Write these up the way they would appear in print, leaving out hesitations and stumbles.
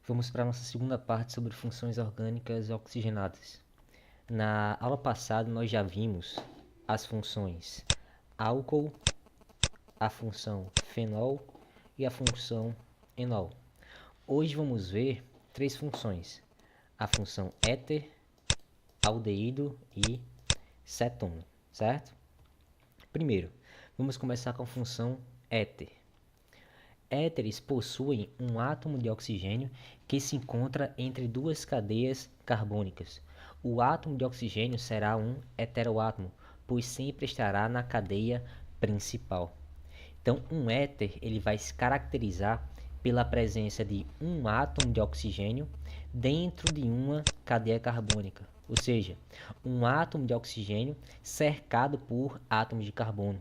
Vamos para a nossa segunda parte sobre funções orgânicas oxigenadas. Na aula passada nós já vimos as funções álcool, a função fenol e a função enol. Hoje vamos ver três funções: a função éter, aldeído e cetona, certo? Primeiro, vamos começar com a função éter. Éteres possuem um átomo de oxigênio que se encontra entre duas cadeias carbônicas. O átomo de oxigênio será um heteroátomo, pois sempre estará na cadeia principal. Então, um éter ele vai se caracterizar pela presença de um átomo de oxigênio dentro de uma cadeia carbônica, ou seja, um átomo de oxigênio cercado por átomos de carbono.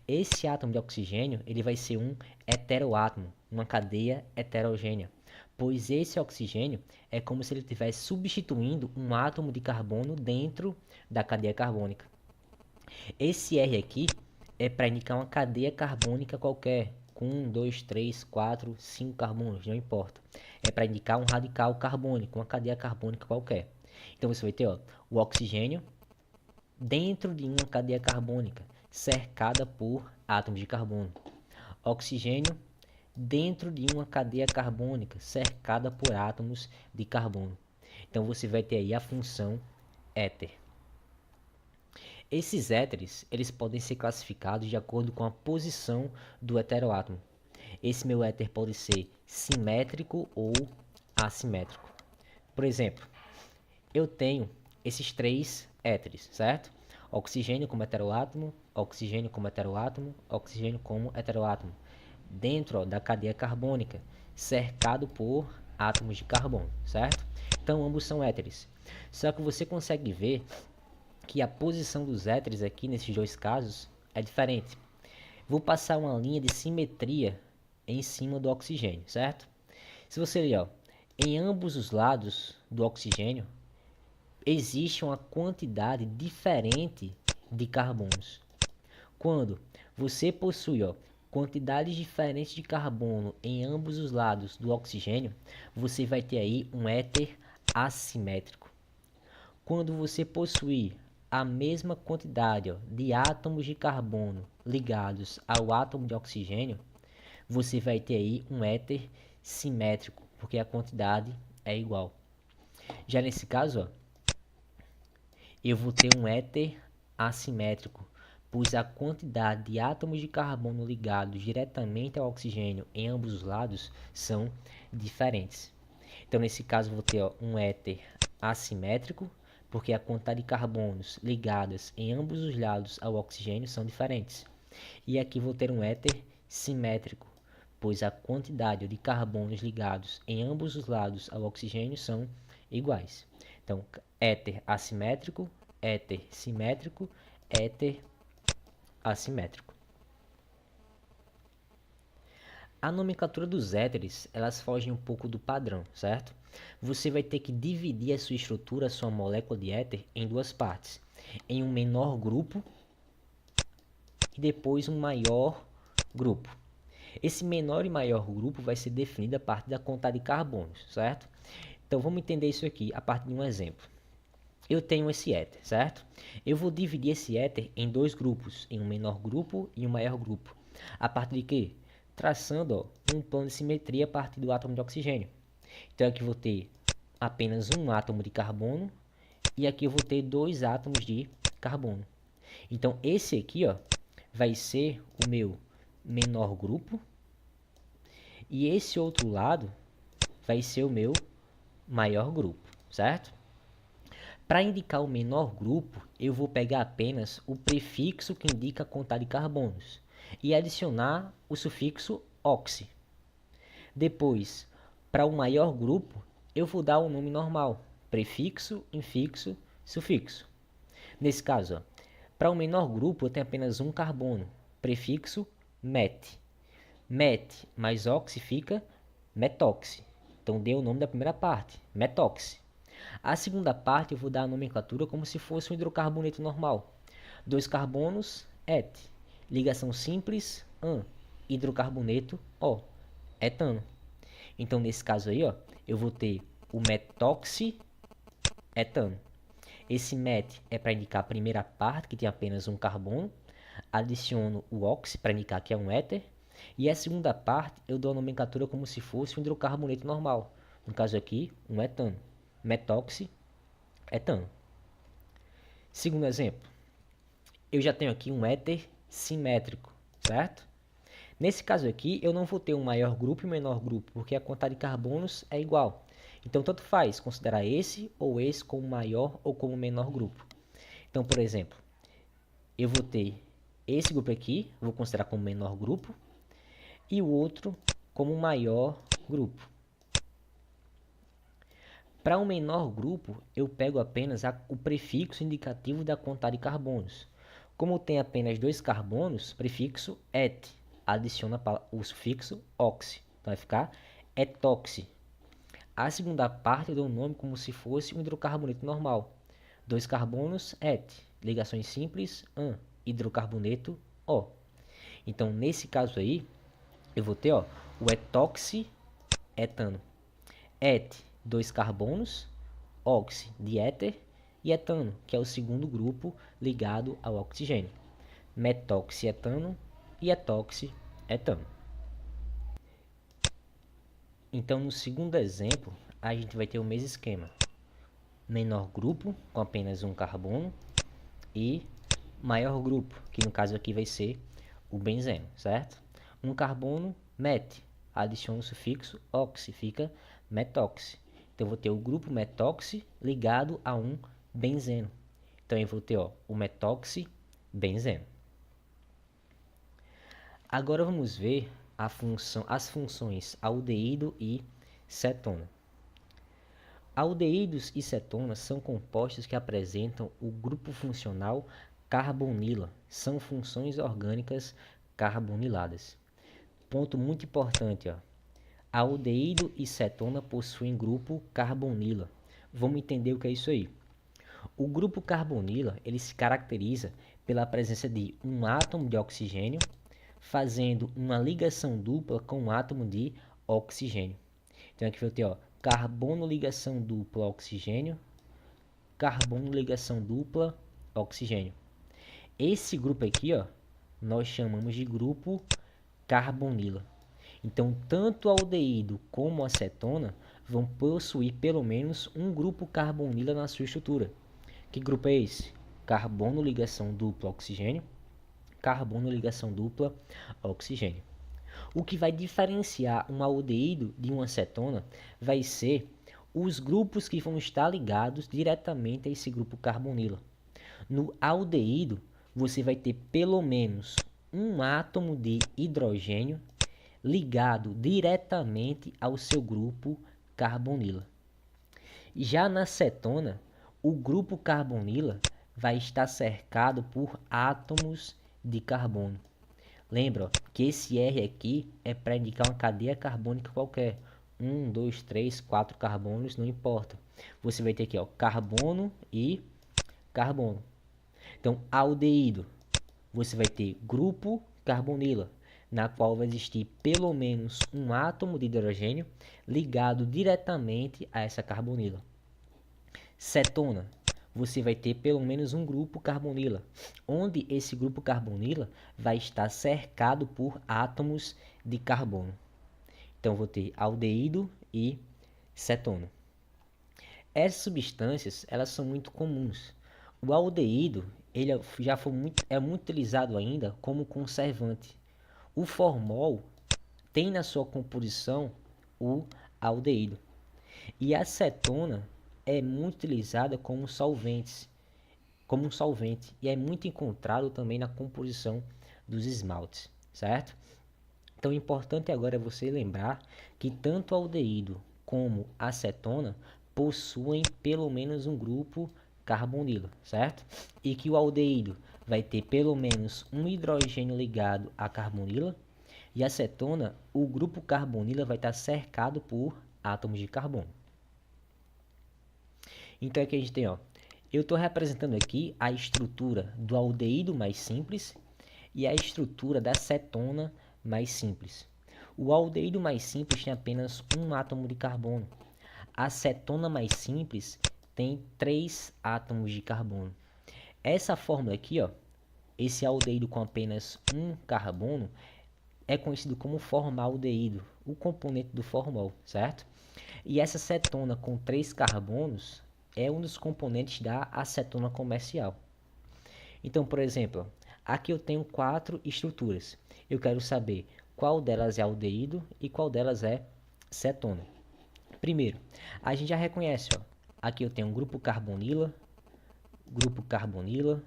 Esse átomo de oxigênio ele vai ser um heteroátomo, uma cadeia heterogênea, pois esse oxigênio é como se ele estivesse substituindo um átomo de carbono dentro da cadeia carbônica. Esse R aqui é para indicar uma cadeia carbônica qualquer, com 1, 2, 3, 4, 5 carbonos, não importa. É para indicar um radical carbônico, uma cadeia carbônica qualquer. Então você vai ter o oxigênio dentro de uma cadeia carbônica, cercada por átomos de carbono. Oxigênio dentro de uma cadeia carbônica, cercada por átomos de carbono. Então você vai ter aí a função éter. Esses éteres, eles podem ser classificados de acordo com a posição do heteroátomo. Esse meu éter pode ser simétrico ou assimétrico. Por exemplo, eu tenho esses três éteres, certo? Oxigênio como heteroátomo, oxigênio como heteroátomo, oxigênio como heteroátomo, dentro da cadeia carbônica, cercado por átomos de carbono, certo? Então ambos são éteres. Só que você consegue ver que a posição dos éteres aqui nesses dois casos é diferente. Vou passar uma linha de simetria em cima do oxigênio, certo? Se você ler, em ambos os lados do oxigênio existe uma quantidade diferente de carbonos. Quando você possui quantidades diferentes de carbono em ambos os lados do oxigênio, você vai ter aí um éter assimétrico. Quando você possui a mesma quantidade de átomos de carbono ligados ao átomo de oxigênio, você vai ter aí um éter simétrico, porque a quantidade é igual. Já nesse caso, eu vou ter um éter assimétrico, pois a quantidade de átomos de carbono ligados diretamente ao oxigênio em ambos os lados são diferentes. Então, nesse caso, eu vou ter um éter assimétrico, porque a quantidade de carbonos ligadas em ambos os lados ao oxigênio são diferentes. E aqui vou ter um éter simétrico, pois a quantidade de carbonos ligados em ambos os lados ao oxigênio são iguais. Então, éter assimétrico, éter simétrico, éter assimétrico. A nomenclatura dos éteres, elas fogem um pouco do padrão, certo? Você vai ter que dividir a sua estrutura, a sua molécula de éter, em duas partes. Em um menor grupo e depois um maior grupo. Esse menor e maior grupo vai ser definido a partir da quantidade de carbonos, certo? Então vamos entender isso aqui a partir de um exemplo. Eu tenho esse éter, certo? Eu vou dividir esse éter em dois grupos, em um menor grupo e um maior grupo. A partir de quê? Traçando um plano de simetria a partir do átomo de oxigênio. Então aqui eu vou ter apenas um átomo de carbono e aqui eu vou ter dois átomos de carbono. Então esse aqui vai ser o meu menor grupo e esse outro lado vai ser o meu maior grupo, certo? Para indicar o menor grupo, eu vou pegar apenas o prefixo que indica a quantidade de carbonos e adicionar o sufixo oxi. Depois, para o maior grupo, eu vou dar o nome normal, prefixo, infixo, sufixo. Nesse caso, para o menor grupo, eu tenho apenas um carbono, prefixo met. Met mais oxi fica metoxi. Então, deu o nome da primeira parte, metoxi. A segunda parte eu vou dar a nomenclatura como se fosse um hidrocarboneto normal. Dois carbonos, et. Ligação simples, an. Hidrocarboneto, O. Etano. Então, nesse caso aí, ó, eu vou ter o metóxietano. Esse met é para indicar a primeira parte, que tem apenas um carbono. Adiciono o oxi para indicar que é um éter. E a segunda parte eu dou a nomenclatura como se fosse um hidrocarboneto normal. No caso aqui, um etano. Metoxietano. Segundo exemplo, eu já tenho aqui um éter simétrico, certo? Nesse caso aqui, eu não vou ter um maior grupo e um menor grupo, porque a quantidade de carbonos é igual. Então, tanto faz considerar esse ou esse como maior ou como menor grupo. Então, por exemplo, eu vou ter esse grupo aqui, vou considerar como menor grupo, e o outro como maior grupo. Para um menor grupo, eu pego apenas o prefixo indicativo da quantidade de carbonos. Como tem apenas 2 carbonos, prefixo et, adiciona o sufixo oxi. Então vai ficar etoxi. A segunda parte eu dou o nome como se fosse um hidrocarboneto normal. 2 carbonos, et. Ligações simples, an. Hidrocarboneto, O. Então, nesse caso aí, eu vou ter, ó, o etoxietano. Et, 2 carbonos, oxi, de éter, e etano, que é o segundo grupo ligado ao oxigênio. Metoxietano e etoxietano. Então, no segundo exemplo, a gente vai ter o mesmo esquema. Menor grupo, com apenas um carbono, e maior grupo, que no caso aqui vai ser o benzeno, certo? Um carbono, met, adiciona o sufixo oxi, fica metoxi. Então, eu vou ter o grupo metoxi ligado a um benzeno. Então, eu vou ter, ó, o metoxi-benzeno. Agora, vamos ver as funções aldeído e cetona. Aldeídos e cetonas são compostos que apresentam o grupo funcional carbonila. São funções orgânicas carboniladas. Ponto muito importante, ó. Aldeído e cetona possuem grupo carbonila. Vamos entender o que é isso aí. O grupo carbonila, ele se caracteriza pela presença de um átomo de oxigênio fazendo uma ligação dupla com um átomo de oxigênio. Então aqui eu tenho, ó, carbono ligação dupla oxigênio, carbono ligação dupla oxigênio. Esse grupo aqui, ó, nós chamamos de grupo carbonila. Então, tanto o aldeído como a cetona vão possuir pelo menos um grupo carbonila na sua estrutura. Que grupo é esse? Carbono ligação dupla oxigênio, carbono ligação dupla oxigênio. O que vai diferenciar um aldeído de uma cetona vai ser os grupos que vão estar ligados diretamente a esse grupo carbonila. No aldeído, você vai ter pelo menos um átomo de hidrogênio ligado diretamente ao seu grupo carbonila. Já na cetona, o grupo carbonila vai estar cercado por átomos de carbono. Lembra, ó, que esse R aqui é para indicar uma cadeia carbônica qualquer. 1, 2, 3, 4 carbonos, não importa. Você vai ter aqui, ó, carbono e carbono. Então, aldeído, você vai ter grupo carbonila, na qual vai existir pelo menos um átomo de hidrogênio ligado diretamente a essa carbonila. Cetona, você vai ter pelo menos um grupo carbonila, onde esse grupo carbonila vai estar cercado por átomos de carbono. Então, vou ter aldeído e cetona. Essas substâncias, elas são muito comuns. O aldeído, ele já foi muito utilizado ainda como conservante. O formol tem na sua composição o aldeído. E a cetona é muito utilizada como solvente. E é muito encontrado também na composição dos esmaltes, certo? Então, o importante agora é você lembrar que tanto o aldeído como a cetona possuem pelo menos um grupo carbonila, certo? E que o aldeído vai ter pelo menos um hidrogênio ligado à carbonila, e a cetona, o grupo carbonila vai estar cercado por átomos de carbono. Então aqui a gente tem, ó, eu estou representando aqui a estrutura do aldeído mais simples e a estrutura da cetona mais simples. O aldeído mais simples tem apenas um átomo de carbono. A cetona mais simples tem 3 átomos de carbono. Essa fórmula aqui, ó, esse aldeído com apenas um carbono, é conhecido como formaldeído, o componente do formol, certo? E essa cetona com 3 carbonos é um dos componentes da acetona comercial. Então, por exemplo, aqui eu tenho 4 estruturas. Eu quero saber qual delas é aldeído e qual delas é cetona. Primeiro, a gente já reconhece, ó, aqui eu tenho um grupo carbonila, grupo carbonila,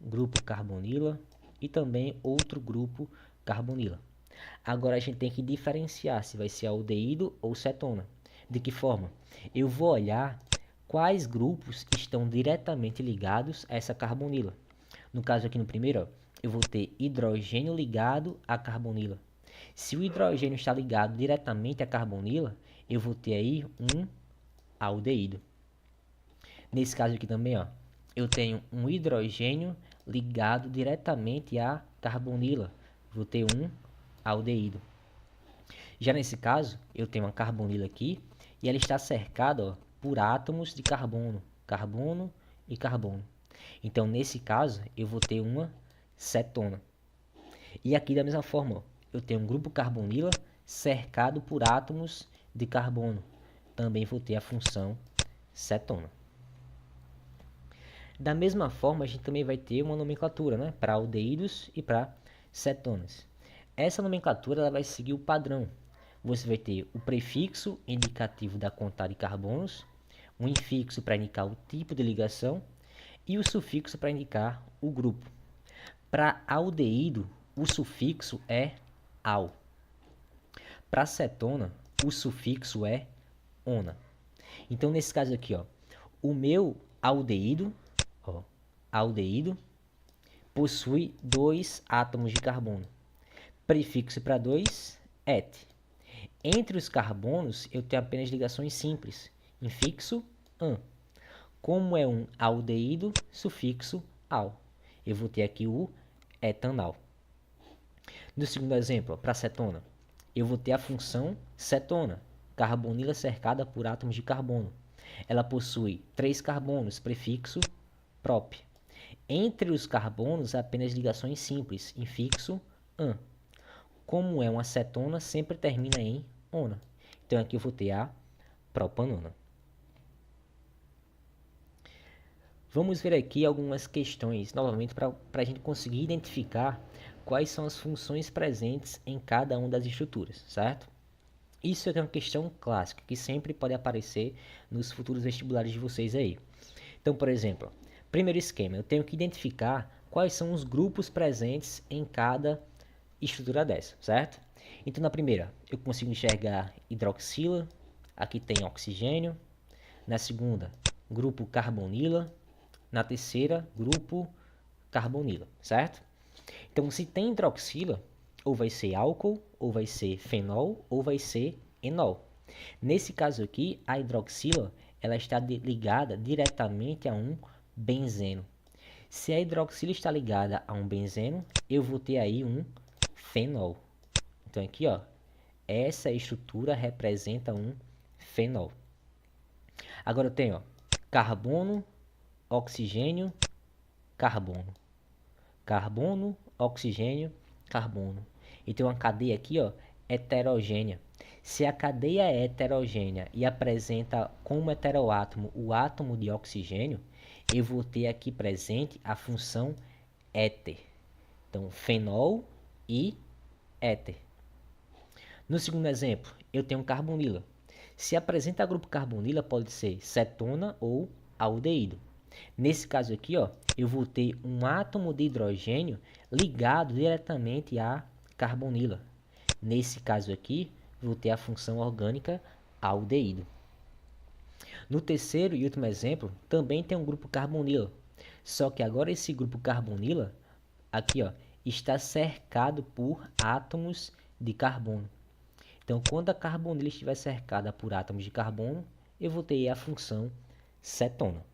grupo carbonila e também outro grupo carbonila. Agora a gente tem que diferenciar se vai ser aldeído ou cetona. De que forma? Eu vou olhar quais grupos estão diretamente ligados a essa carbonila. No caso aqui no primeiro, ó, eu vou ter hidrogênio ligado à carbonila. Se o hidrogênio está ligado diretamente à carbonila, eu vou ter aí um aldeído. Nesse caso aqui também, ó, eu tenho um hidrogênio ligado diretamente à carbonila. Vou ter um aldeído. Já nesse caso, eu tenho uma carbonila aqui e ela está cercada, ó, por átomos de carbono, carbono e carbono. Então, nesse caso, eu vou ter uma cetona. E aqui da mesma forma, ó, eu tenho um grupo carbonila cercado por átomos de carbono. Também vou ter a função cetona. Da mesma forma, a gente também vai ter uma nomenclatura, né, para aldeídos e para cetonas. Essa nomenclatura ela vai seguir o padrão. Você vai ter o prefixo indicativo da quantidade de carbonos, um infixo para indicar o tipo de ligação e o sufixo para indicar o grupo. Para aldeído, o sufixo é -al. Para cetona, o sufixo é -ona. Então, nesse caso aqui, ó, o meu aldeído, ó, aldeído, possui 2 átomos de carbono. Prefixo para 2, et. Entre os carbonos, eu tenho apenas ligações simples, infixo -an. Como é um aldeído, sufixo -al. Eu vou ter aqui o etanal. No segundo exemplo, para cetona, eu vou ter a função cetona, carbonila cercada por átomos de carbono. Ela possui 3 carbonos, prefixo prop. Entre os carbonos, apenas ligações simples, infixo -an. Como é uma cetona, sempre termina em ona. Então aqui eu vou ter a propanona. Vamos ver aqui algumas questões, novamente, para a gente conseguir identificar quais são as funções presentes em cada uma das estruturas, certo? Isso é uma questão clássica, que sempre pode aparecer nos futuros vestibulares de vocês aí. Então, por exemplo, primeiro esquema, eu tenho que identificar quais são os grupos presentes em cada estrutura dessa, certo? Então, na primeira, eu consigo enxergar hidroxila, aqui tem oxigênio. Na segunda, grupo carbonila. Na terceira, grupo carbonila, certo? Então, se tem hidroxila, ou vai ser álcool, ou vai ser fenol, ou vai ser enol. Nesse caso aqui, a hidroxila ela está ligada diretamente a um benzeno. Se a hidroxila está ligada a um benzeno, eu vou ter aí um fenol. Então aqui, ó, essa estrutura representa um fenol. Agora eu tenho, ó, carbono, oxigênio, carbono. Carbono, oxigênio, carbono. E tem uma cadeia aqui, ó, heterogênea. Se a cadeia é heterogênea e apresenta como heteroátomo o átomo de oxigênio, eu vou ter aqui presente a função éter. Então, fenol e éter. No segundo exemplo, eu tenho carbonila. Se apresenta grupo carbonila, pode ser cetona ou aldeído. Nesse caso aqui, ó, eu vou ter um átomo de hidrogênio ligado diretamente à carbonila. Nesse caso aqui, vou ter a função orgânica aldeído. No terceiro e último exemplo, também tem um grupo carbonila. Só que agora esse grupo carbonila, aqui, ó, está cercado por átomos de carbono. Então, quando a carbonila estiver cercada por átomos de carbono, eu vou ter a função cetona.